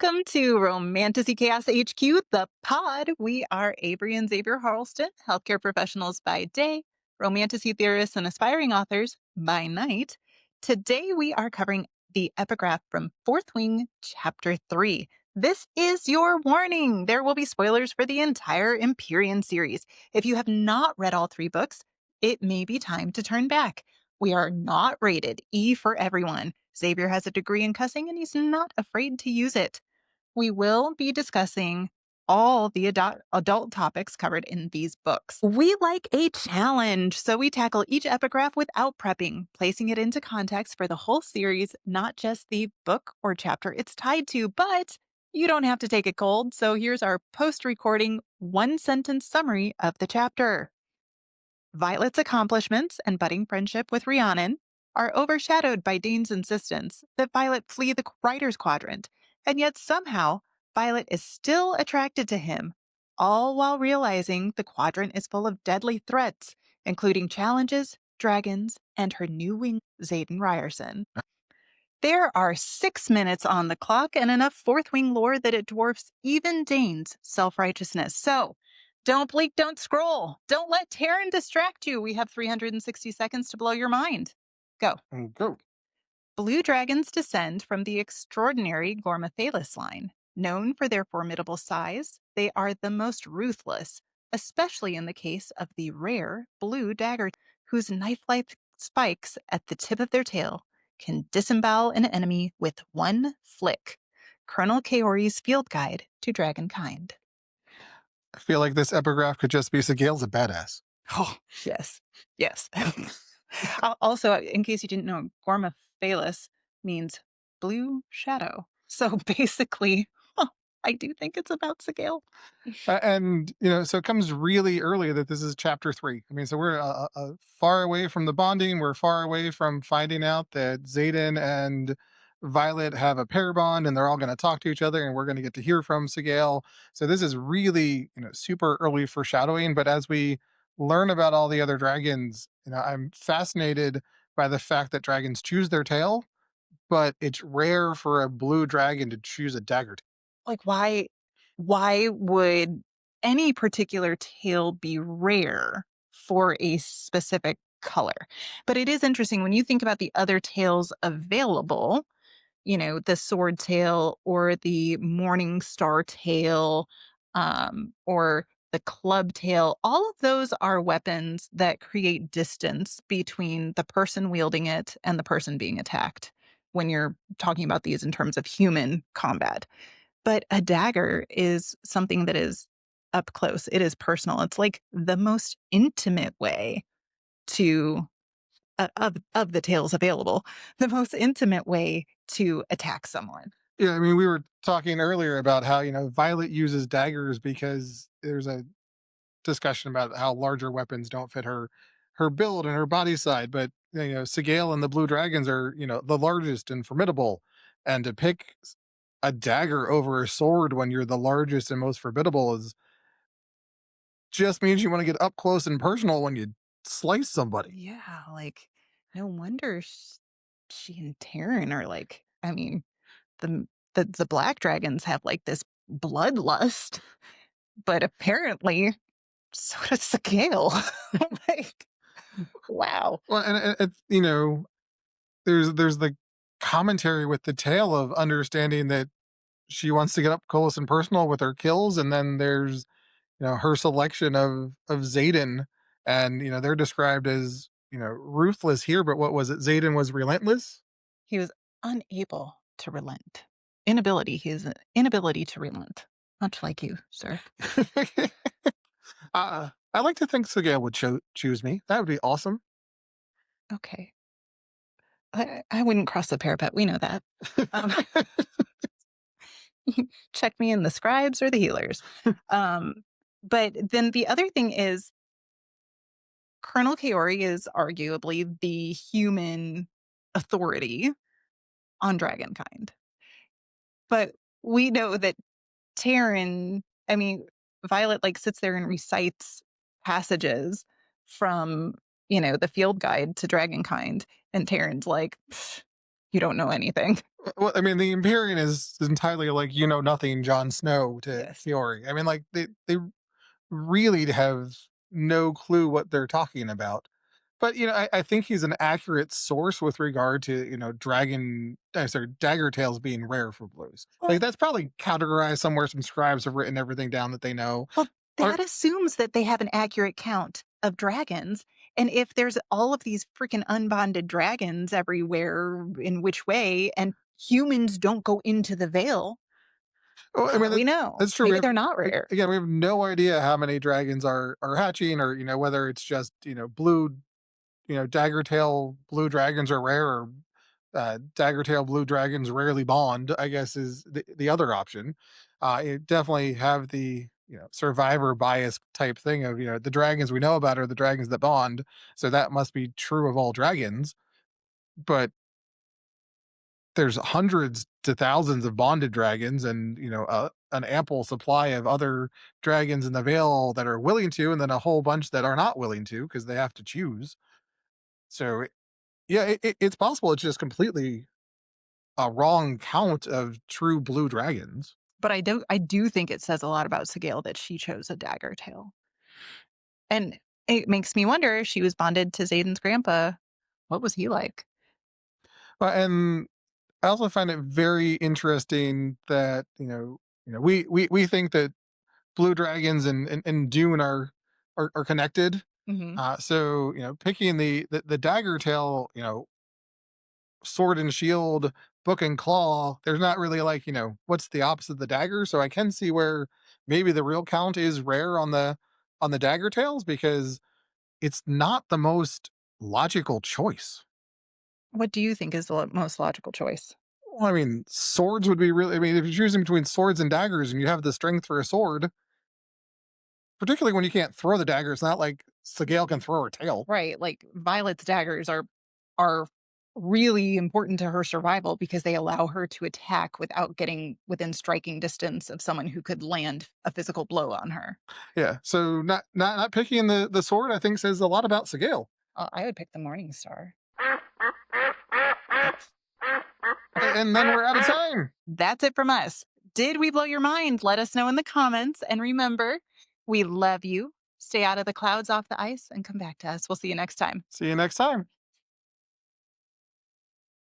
Welcome to Romantasy Chaos HQ, the pod. We are Avery and Xavier Harleston, healthcare professionals by day, romantasy theorists and aspiring authors by night. Today we are covering the epigraph from Fourth Wing, Chapter 3. This is your warning. There will be spoilers for the entire Empyrean series. If you have not read all three books, it may be time to turn back. We are not rated E for everyone. Xavier has a degree in cussing and he's not afraid to use it. We will be discussing all the adult topics covered in these books. We like a challenge, so we tackle each epigraph without prepping, placing it into context for the whole series, not just the book or chapter it's tied to, but you don't have to take it cold. So here's our post-recording one-sentence summary of the chapter. Violet's accomplishments and budding friendship with Rhiannon are overshadowed by Dane's insistence that Violet flee the Writer's Quadrant, and yet somehow Violet is still attracted to him, all while realizing the quadrant is full of deadly threats, including challenges, dragons, and her new wing, Xaden Ryerson. There are 6 minutes on the clock and enough Fourth Wing lore that it dwarfs even Dane's self-righteousness. So, don't blink, don't scroll. Don't let Taryn distract you. We have 360 seconds to blow your mind. Go. Go. Blue dragons descend from the extraordinary Gormathalis line. Known for their formidable size, they are the most ruthless, especially in the case of the rare blue dagger, whose knife-like spikes at the tip of their tail can disembowel an enemy with one flick. Colonel Kaori's field guide to dragonkind. I feel like this epigraph could just be Sigale's a badass. Oh, yes. Yes. Also, in case you didn't know, Gormathalis means blue shadow. So basically, I do think it's about Sigale. And, so it comes really early that this is chapter 3. I mean, so we're far away from the bonding. We're far away from finding out that Xaden and Violet have a pair bond and they're all going to talk to each other and we're going to get to hear from Sigale. So this is really, super early foreshadowing. But as we learn about all the other dragons, I'm fascinated by the fact that dragons choose their tail, but it's rare for a blue dragon to choose a dagger. Like, why would any particular tail be rare for a specific color? But it is interesting when you think about the other tails available, the sword tail or the morning star tail, or the club tail. All of those are weapons that create distance between the person wielding it and the person being attacked when you're talking about these in terms of human combat. But a dagger is something that is up close. It is personal. It's like the most intimate way to of the tales available, the most intimate way to attack someone. Yeah, I mean, we were talking earlier about how, Violet uses daggers because there's a discussion about how larger weapons don't fit her build and her body side. But, Sigale and the Blue Dragons are, the largest and formidable. And to pick a dagger over a sword when you're the largest and most formidable is just means you want to get up close and personal when you slice somebody. Yeah, like no wonder she and Taryn are like. I mean, the black dragons have like this bloodlust, but apparently so does Sigale. Like, wow. Well, and there's the commentary with the tale of understanding that she wants to get up close and personal with her kills, and then there's her selection of Xaden, and they're described as ruthless here, but what was it? Xaden was relentless. He was unable to relent. Inability. His inability to relent. Much like you, sir. I like to think Sigale would choose me. That would be awesome. Okay. I wouldn't cross the parapet. We know that. Um, check me in the scribes or the healers. But then the other thing is Colonel Kaori is arguably the human authority on dragonkind. But we know that Taryn, I mean, Violet like sits there and recites passages from, the field guide to dragonkind. And Taryn's like, You don't know anything. Well, I mean, the Empyrean is entirely like you know nothing, Jon Snow to Yes. Fiore. I mean, like they really have no clue what they're talking about. But I think he's an accurate source with regard to sorry, dagger tails being rare for blues. Well, Like that's probably categorized somewhere. Some scribes have written everything down that they know. well, Or that assumes that they have an accurate count of dragons. And if there's all of these freaking unbonded dragons everywhere, in which way, and humans don't go into the veil, well, I how mean do we know? that's true. Maybe they're not rare. Again, we have no idea how many dragons are hatching, or whether it's just blue dagger tail blue dragons are rare, or dagger tail blue dragons rarely bond, I guess is the other option. You definitely have the survivor bias type thing of the dragons we know about are the dragons that bond, so that must be true of all dragons. But there's hundreds to thousands of bonded dragons, and an ample supply of other dragons in the Vale that are willing to, and then a whole bunch that are not willing to because they have to choose. So yeah, it's possible it's just completely a wrong count of true blue dragons. But I do think it says a lot about Sigale that she chose a dagger tail. And it makes me wonder, she was bonded to Zayden's grandpa. What was he like? And I also find it very interesting that we think that blue dragons and Dune are connected. Mhm. So picking the dagger tail, sword and shield, book and claw, there's not really like what's the opposite of the dagger. So I can see where maybe the real count is rare on the dagger tails, because it's not the most logical choice. What do you think is the most logical choice? Well, I mean, swords would be really. I mean, if you're choosing between swords and daggers, and you have the strength for a sword, particularly when you can't throw the dagger, it's not like Sigale can throw her tail. Right, like, Violet's daggers are really important to her survival because they allow her to attack without getting within striking distance of someone who could land a physical blow on her. Yeah, so not picking the sword, I think, says a lot about Sigale. I would pick the Morning Star. And then we're out of time. That's it from us. Did we blow your mind? Let us know in the comments, and remember, we love you. Stay out of the clouds, off the ice, and come back to us. We'll see you next time. See you next time.